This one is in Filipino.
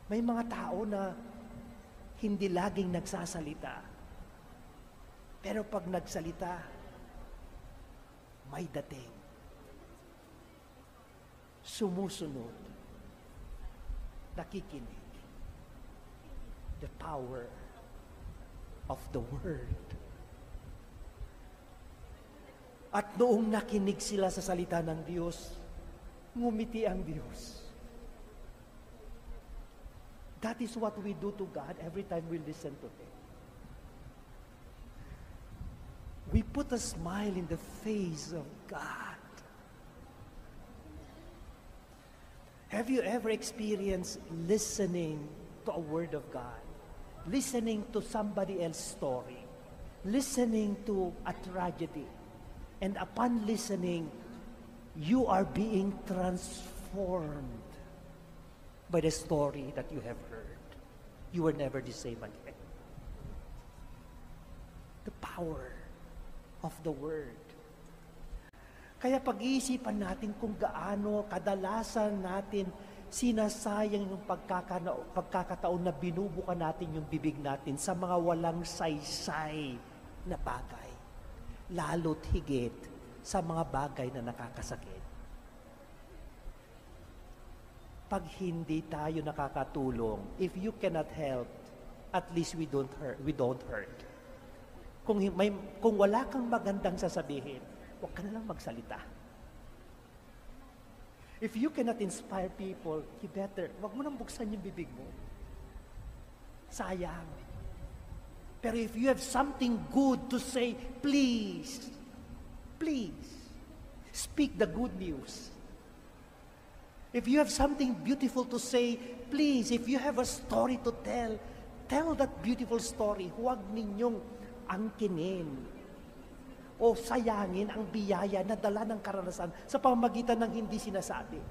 May mga tao na hindi laging nagsasalita. Pero pag nagsalita, may dating. Sumusunod. Nakikinig. The power of the Word. At noong nakinig sila sa salita ng Diyos, ngumiti ang Diyos. That is what we do to God every time we listen to Him. We put a smile in the face of God. Have you ever experienced listening to a word of God? Listening to somebody else's story? Listening to a tragedy? And upon listening, you are being transformed by the story that you have heard. You were never the same again. The power of the Word. Kaya pag-iisipan natin kung gaano kadalasan natin sinasayang yung pagkakataon na binubuka natin yung bibig natin sa mga walang saysay na bagay. Lalo't higit sa mga bagay na nakakasakit. Pag hindi tayo nakakatulong, if you cannot help, at least we don't hurt. Kung wala kang magandang sasabihin, huwag ka na lang magsalita. If you cannot inspire people, you better, huwag mo nang buksan yung bibig mo. Sayang. Pero if you have something good to say, please, speak the good news. If you have something beautiful to say, please, if you have a story to tell that beautiful story. Huwag ninyong angkinin o sayangin ang biyaya na dala ng karanasan sa pamamagitan ng hindi sinasabi.